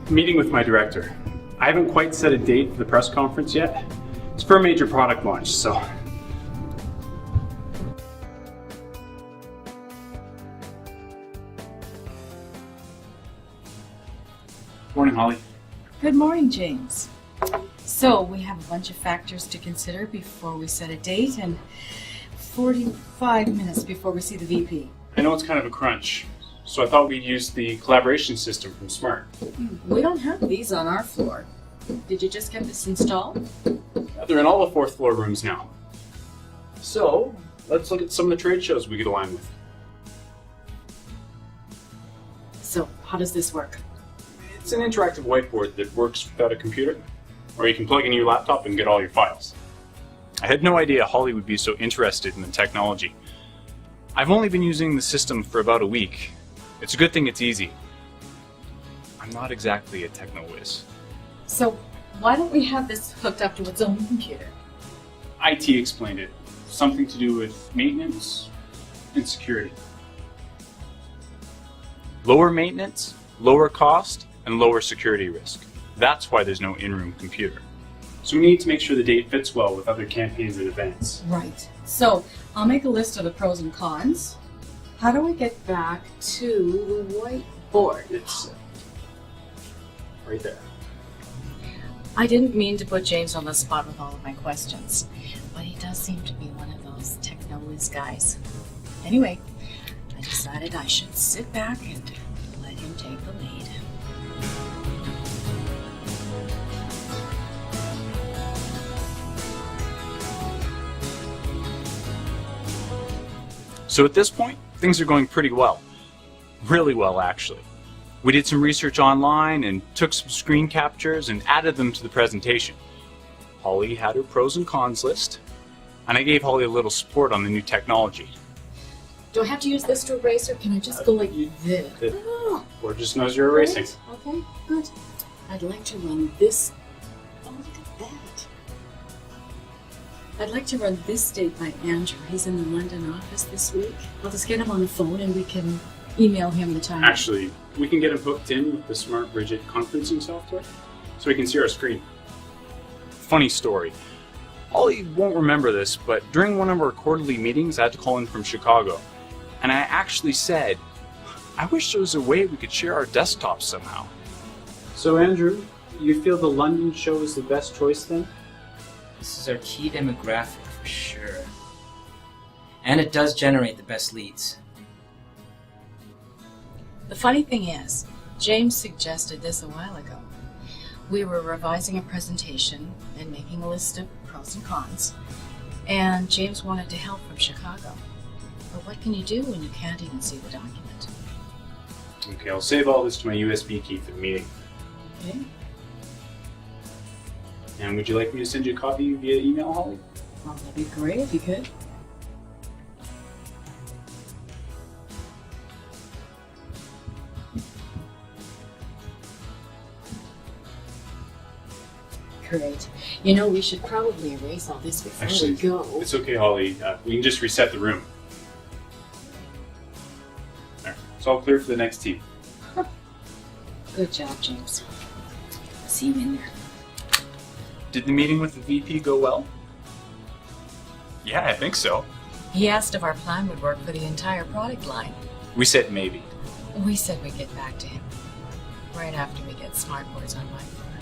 Meeting with my director. I haven't quite set a date for the press conference yet. It's for a major product launch, so. Morning, Holly. Good morning, James. So we have a bunch of factors to consider before we set a date and 45 minutes before we see the VP. I know it's kind of a crunch, so I thought we'd use the collaboration system from Smart. We don't have these on our floor. Did you just get this installed? Yeah, they're in all the fourth floor rooms now. So, let's look at some of the trade shows we could align with. So how does this work? It's an interactive whiteboard that works without a computer, or you can plug in your laptop and get all your files. I had no idea Holly would be so interested in the technology. I've only been using the system for about a week. It's a good thing it's easy. I'm not exactly a techno whiz. So why don't we have this hooked up to its own computer? IT explained it. Something to do with maintenance and security. Lower maintenance, lower cost, and lower security risk. That's why there's no in-room computer. So we need to make sure the date fits well with other campaigns and events. Right. So I'll make a list of the pros and cons. How do we get back to the whiteboard? It's right there. I didn't mean to put James on the spot with all of my questions, but he does seem to be one of those techno-whiz guys. Anyway, I decided I should sit back and let him take the lead. So at this point, things are going pretty well. Really well, actually. We did some research online and took some screen captures and added them to the presentation. Holly had her pros and cons list, and I gave Holly a little support on the new technology. Do I have to use this to erase, or can I just go like this? Oh, or just knows you're erasing. Right. Okay, good. I'd like to run this. Oh, look at that. I'd like to run this date by Andrew. He's in the London office this week. I'll just get him on the phone and we can email him the time. Actually, we can get him hooked in with the Smart Bridget conferencing software so we can see our screen. Funny story. Holly won't remember this, but during one of our quarterly meetings, I had to call in from Chicago. And I actually said, I wish there was a way we could share our desktops somehow. So Andrew, you feel the London show is the best choice then? This is our key demographic for sure. And it does generate the best leads. The funny thing is, James suggested this a while ago. We were revising a presentation and making a list of pros and cons, and James wanted to help from Chicago. But what can you do when you can't even see the document? Okay, I'll save all this to my USB key for the meeting. Okay. And would you like me to send you a copy via email, Holly? Well, that'd be great if you could. Great. You know, we should probably erase all this before Actually, we go. it's okay, Holly. We can just reset the room. All right, it's all clear for the next team. Good job, James. See you in there. Did the meeting with the VP go well? Yeah, I think so. He asked if our plan would work for the entire product line. We said maybe. We said we'd get back to him right after we get smartboards on Whiteboard.